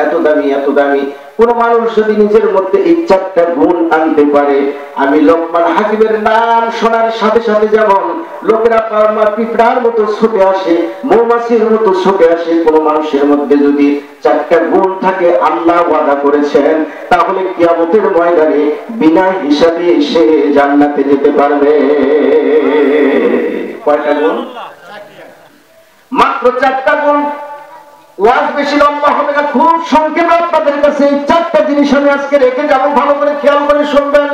এত দামি এত দামি। কোন মানুষ যদি নিজের মধ্যে এই 4টা গুণ আনতে পারে, আমি লোকমান হাকিমের নাম শোনার সাথে সাথে যেমন লোকেরা পিঁপড়ার মতো ছুটে আসে, মৌমাছির মতো ছুটে আসে, কোন মানুষের মধ্যে যদি 4টা গুণ থাকে, আল্লাহ ওয়াদা করেছেন তাহলে কিয়ামতের ময়দানে বিনা হিসাবে সে জান্নাতে যেতে পারবে। কয়টা গুণ? মাত্র 4টা গুণ। ওয়াজ বেশি লম্বা হবে না, খুব সংক্ষেপে আপনাদের কাছে এই 4টা জিনিস আমি আজকে রেখে যাব, ভালো করে খেয়াল করে শুনবেন।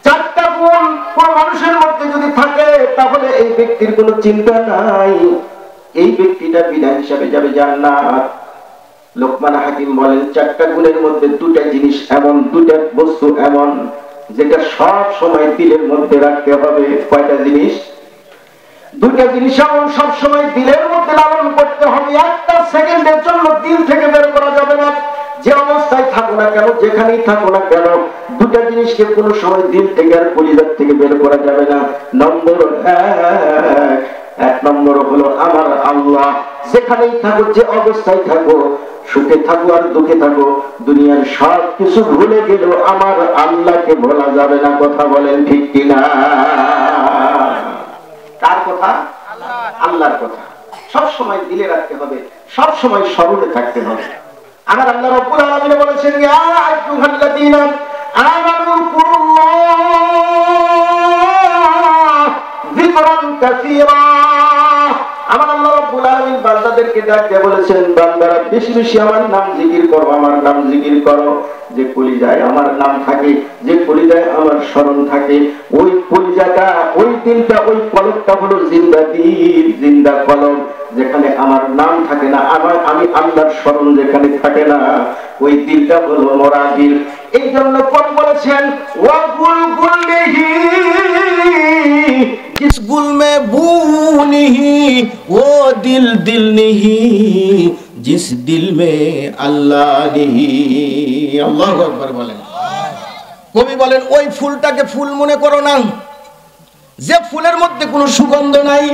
4টা গুণ কোন মানুষের মধ্যে যদি থাকে তাহলে এই ব্যক্তির কোনো চিন্তা নাই, এই ব্যক্তিটা বিনা হিসাবে যাবে জান্নাত। লোকমান হাকিম বলেন 4টা গুণের মধ্যে 2টা জিনিস এমন, 2টা বস্তু এমন যেটা সব সময় দিলের মধ্যে রাখতে হবে। কয়টা জিনিস? 2টা জিনিস এমন সব সময় দিলের মধ্যে লালন করতে হবে, একটা সেকেন্ডের জন্য দিল থেকে বের করা যাবে না। যে অবস্থায় থাকো না কেন, যেখানেই থাকো না কেন, 2টা জিনিসকে কোনো সময় দিল থেকে আর কলিজার থেকে বের করা যাবে না। নম্বর 1 নম্বর হলো আমার আল্লাহ। যেখানেই থাকো, যে অবস্থায় থাকো, সুখে থাকো আর দুঃখে থাকো, দুনিয়ার সব কিছু ভুলে গেলেও আমার আল্লাহকে ভোলা যাবে না। কথা বলেন ঠিক কিনা? কার কথা? আল্লাহর কথা। সব সময় দিলে রাখতে হবে, সব সময় স্মরণে থাকতে হবে। আমার আল্লাহ রাব্বুল আলামিন বলেছেন, ইয়া আইয়ুহাল্লাযীনা আমানু কুরুল্লাহ যিকরান কাসীরা। আমার আল্লাহ রাব্বুল আলামিন বান্দাদেরকে ডাক দিয়ে বলেছেন, বান্দারা বেশি বেশি আমার নাম জিকির করো, আমার নাম জিকির করো। যে কলিজায় আমার নাম থাকে, যে কলিজায় আমার স্মরণ থাকে, ওই কলিজাটা, ওই দিলটা, ওই কলবটা হলো জিন্দা দিল, জিন্দা কলব। যেখানে আমার নাম থাকে না, আমি আল্লাহর স্মরণ যেখানে থাকে না, ওই দিলটা হলো মরা দিল। এই জন্য কোন বলেছেন, ওয়া গুলগুলিহি जिस गुल में बू नहीं वो दिल दिल नहीं जिस दिल में अल्लाह नहीं। আল্লাহু আকবার বলেন। কবি বলেন, ওই ফুলটাকে ফুল মনে করো না যে ফুলের মধ্যে কোনো সুগন্ধ নাই।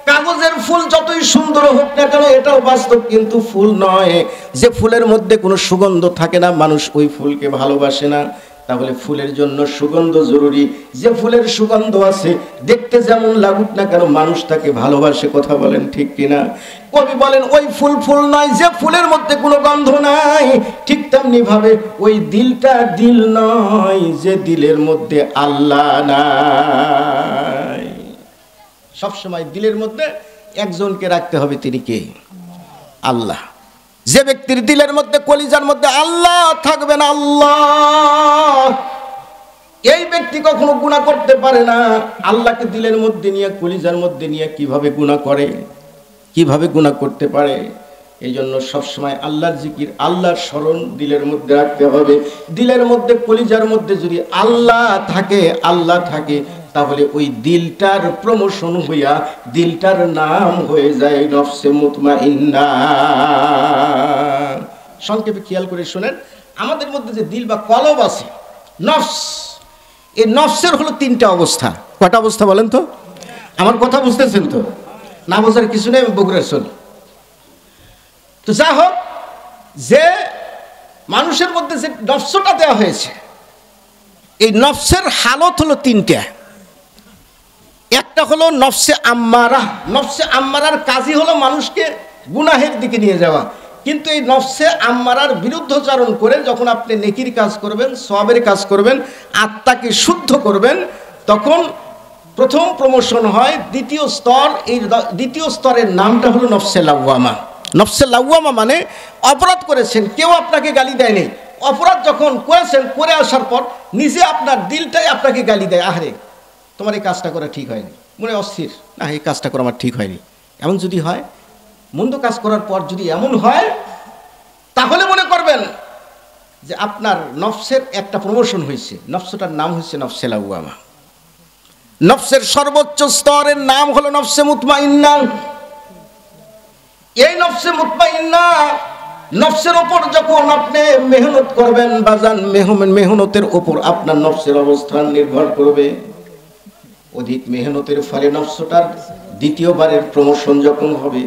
কাগজের ফুল যতই সুন্দর হোক না কেন, এটাও বাস্তব কিন্তু ফুল নয়। যে ফুলের মধ্যে কোনো সুগন্ধ থাকে না, মানুষ ওই ফুলকে ভালোবাসে না। তাহলে ফুলের জন্য সুগন্ধ জরুরি। যে ফুলের সুগন্ধ আছে, দেখতে যেমন লাগুক না কেন, মানুষ তাকে ভালোবাসে। কথা বলেন ঠিক কিনা? কবি বলেন, ওই ফুল ফুল নয় যে ফুলের মধ্যে কোনো গন্ধ নাই। ঠিক তেমনি ভাবে ওই দিলটা দিল নয় যে দিলের মধ্যে আল্লাহ নাই। সবসময় দিলের মধ্যে একজনকে রাখতে হবে, তিনি কে? আল্লাহ। যে ব্যক্তির দিলের মধ্যে, কলিজার মধ্যে আল্লাহ থাকবে না, আল্লাহ, এই ব্যক্তি কখনো গুনাহ করতে পারে না। আল্লাহকে দিলের মধ্যে নিয়ে, কলিজার মধ্যে নিয়ে কিভাবে গুনাহ করে, কিভাবে গুনাহ করতে পারে? এই জন্য সবসময় আল্লাহর জিকির, আল্লাহর স্মরণ দিলের মধ্যে রাখতে হবে। দিলের মধ্যে, কলিজার মধ্যে যদি আল্লাহ থাকে, আল্লাহ থাকে, তাহলে ওই দিলটার প্রমোশন হইয়া দিলটার নাম হয়ে যায় নফসে মুতমাইন্না। সংক্ষেপে খেয়াল করে শুনেন, আমাদের মধ্যে যে দিল বা কলব আছে, নফস, এই নফসের হলো 3টা অবস্থা। কয়টা অবস্থা বলেন তো? আমার কথা বুঝতেছেন তো? না বোঝার কিছু নেই, আমি বগুড়ার শুনি। তো যা হোক, যে মানুষের মধ্যে যে নফসটা দেওয়া হয়েছে, এই নফসের হালত হলো 3টা। একটা হলো নফসে আম্মারা। নফসে আম্মারার কাজই হলো মানুষকে গুনাহের দিকে নিয়ে যাওয়া। কিন্তু এই নফসে আম্মারার বিরুদ্ধাচরণ করে যখন আপনি নেকির কাজ করবেন, সওয়াবের কাজ করবেন, আত্মাকে শুদ্ধ করবেন, তখন প্রথম প্রমোশন হয় দ্বিতীয় স্তর। এই দ্বিতীয় স্তরের নামটা হলো নফসে লাওয়ামা। নফসে লাওয়ামা মানে অপরাধ করেছেন, কেউ আপনাকে গালি দেয়নি। অপরাধ যখন করেছেন, করে আসার পর নিজে আপনার দিলটাই আপনাকে গালি দেয়, আহারে তোমার এই কাজটা করা ঠিক হয়নি, মনে অস্থির, না এই কাজটা করা আমার ঠিক হয়নি। এমন যদি হয়, মন্দ কাজ করার পর যদি এমন হয়, তাহলে মনে করবেন যে আপনার নফসের একটা প্রমোশন হয়েছে। নফসটার নাম হচ্ছে নফসে লাওয়ামা। নফসের সর্বোচ্চ স্তরের নাম হলো নফসে মুতমাইন্না। এই নফসে মুতমাইন্না, নফসের ওপর যখন আপনি মেহনত করবেন বাজান, মেহনতের ওপর আপনার নফসের অবস্থান নির্ভর করবে। অধিক মেহনতের ফলে নফসটার দ্বিতীয়বারের প্রমোশন যখন হবে,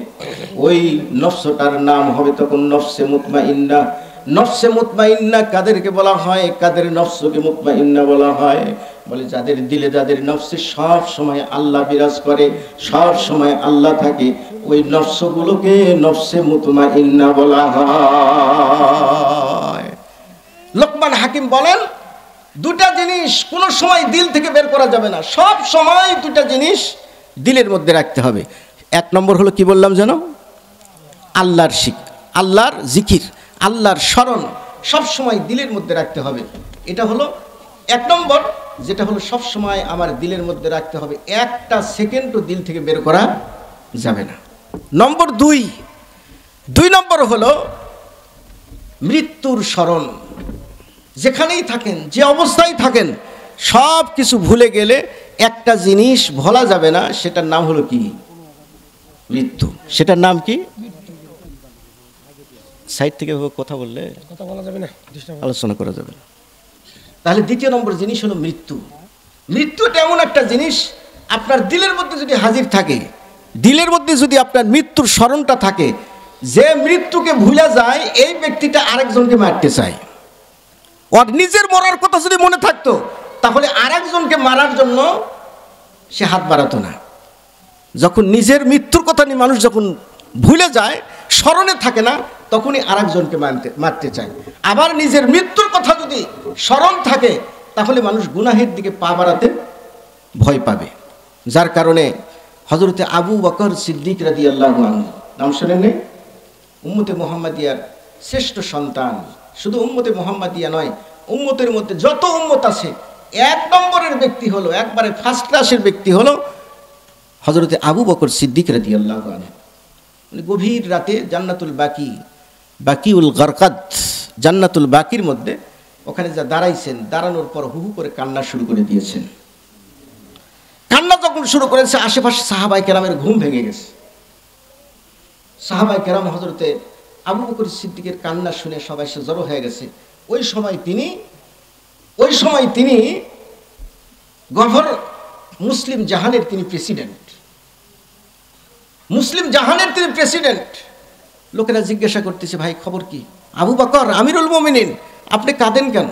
ওই নফসটার নাম হবে তখন নফসে মুতমাইন্না। নফসে মুতমাইন্না কাদেরকে বলা হয়? কাদের নফসকে মুতমাইন্না বলা হয়? বলে যাদের দিলে, যাদের নফসে সব সময় আল্লাহ বিরাজ করে, সব সময় আল্লাহ থাকে, ওই নফসগুলোকে নফসে মুতমাইন্না বলা হয়। লোকমান হাকিম বলেন, দুটা জিনিস কোনো সময় দিল থেকে বের করা যাবে না, সব সময় দুটা জিনিস দিলের মধ্যে রাখতে হবে। এক নম্বর হলো কি বললাম যেন? আল্লাহর জিকির, আল্লাহর স্মরণ সব সময় দিলের মধ্যে রাখতে হবে। এটা হলো এক নম্বর, যেটা হলো সব সময় আমার দিলের মধ্যে রাখতে হবে, একটা সেকেন্ডও দিল থেকে বের করা যাবে না। নম্বর দুই নম্বর হলো মৃত্যুর স্মরণ। যেখানেই থাকেন, যে অবস্থায় থাকেন, সব কিছু ভুলে গেলে একটা জিনিস ভোলা যাবে না, সেটার নাম হলো কি? মৃত্যু। সেটার নাম কি? সাইড থেকে কথা বললে কথা বলা যাবে না, আলোচনা করা যাবে না। তাহলে দ্বিতীয় নম্বর জিনিস হলো মৃত্যু। মৃত্যুটা এমন একটা জিনিস, আপনার দিলের মধ্যে যদি হাজির থাকে, দিলের মধ্যে যদি আপনার মৃত্যুর স্মরণটা থাকে, যে মৃত্যুকে ভুলে যায় এই ব্যক্তিটা আরেকজনকে মারতে চায়। ওর নিজের মরার কথা যদি মনে থাকতো, তাহলে আরেকজনকে মারার জন্য সে হাত বাড়াতো না। যখন নিজের মৃত্যুর কথা নিয়ে মানুষ যখন ভুলে যায়, স্মরণে থাকে না, তখনই আরেকজনকে মারতে চায়। আবার নিজের মৃত্যুর কথা যদি স্মরণ থাকে, তাহলে মানুষ গুনাহের দিকে পা বাড়াতে ভয় পাবে। যার কারণে হযরতে আবু বকর সিদ্দিক রাদিয়াল্লাহু আনহু, নাম শোনেন? উম্মতে মুহাম্মাদিয়ার শ্রেষ্ঠ সন্তান। শুধু উম্মতে মুহাম্মাদিয়া নয়, উম্মতের মধ্যে যত উম্মত আছে, এক নম্বরের ব্যক্তি হলো, একবারে ফার্স্ট ক্লাসের ব্যক্তি হলো হযরতে আবু বকর সিদ্দিক রাদিয়াল্লাহু আনহু। গভীর রাতে জান্নাতুল বাকিউল গারকাদ, জান্নাতুল বাকির মধ্যে ওখানে যা দাঁড়াইছেন, দাঁড়ানোর পর হু হু করে কান্না শুরু করে দিয়েছেন। কান্না যখন শুরু করেছে, আশেপাশে সাহাবায়ে কেরামের ঘুম ভেঙে গেছে। সাহাবায়ে কেরাম হযরতে আবু বকর সিদ্দিকের কান্না শুনে সবাই সে জড়ো হয়ে গেছে। ওই সময় তিনি গভর্নর, মুসলিম জাহানের তিনি প্রেসিডেন্ট, লোকেরা জিজ্ঞাসা করতেছে, ভাই খবর কি? আবু বকর আমিরুল মুমিনিন, আপনি কাঁদেন কেন?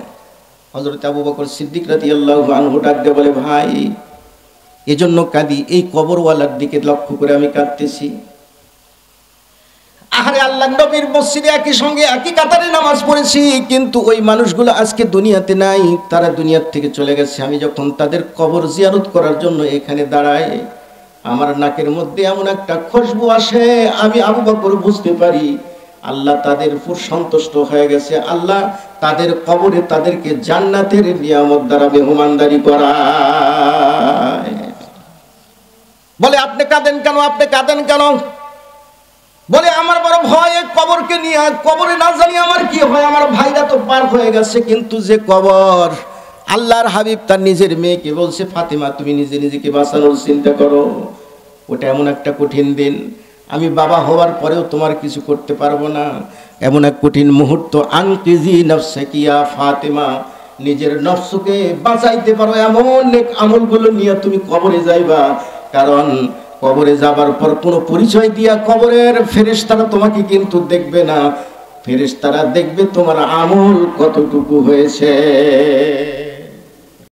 হযরত আবু বকর সিদ্দিক রাদিয়াল্লাহু আনহু ডাক দিয়ে বলে, ভাই এজন্য কাঁদি, এই কবরওয়ালার দিকে লক্ষ্য করে আমি কাঁদতেছি। আহারে, আল্লাহর নবীর মসজিদে একই সঙ্গে একই কাতারে নামাজ পড়েছি, কিন্তু ওই মানুষগুলো আজকে দুনিয়াতে নাই, তারা দুনিয়ার থেকে চলে গেছে। আমি যখন তাদের কবর জিয়ারত করার জন্য এখানে দাঁড়াই, আমার নাকের মধ্যে এমন একটা খুশবু আসে, আমি আবু বকর বুঝতে পারি আল্লাহ তাদের উপর সন্তুষ্ট হয়ে গেছে। আল্লাহ তাদের কবরে তাদেরকে জান্নাতের নিয়ামত দ্বারা মেহমানদারি করায়। বলে, আপনি কাঁদেন কেন? বলে, আমার বড় ভয় কবরকে নিয়ে, কবরে না জানি আমার কি হয়, আমার ভাইরা তো পার হয়ে গেছে, কিন্তু যে কবর, আল্লাহর হাবিব তার নিজের মেয়েকে বলছে, ফাতেমা তুমি নিজেকে বাঁচানোর চিন্তা করো, ওটা এমন একটা কঠিন দিন, আমি বাবা হওয়ার পরেও তোমার কিছু করতে পারবো না, এমন এক কঠিন মুহূর্ত। আনকিজি নফসাকি ইয়া ফাতেমা, নিজের নফসকে বাঁচাইতে পারো এমন নেক আমলগুলো নিয়ে তুমি কবরে যাইবা, কারণ কবরে যাবার পর কোনো পরিচয় দিয়া কবরের ফেরেশতারা তোমাকে কিন্তু দেখবে না, ফেরেশতারা দেখবে তোমার আমল কতটুকু হয়েছে।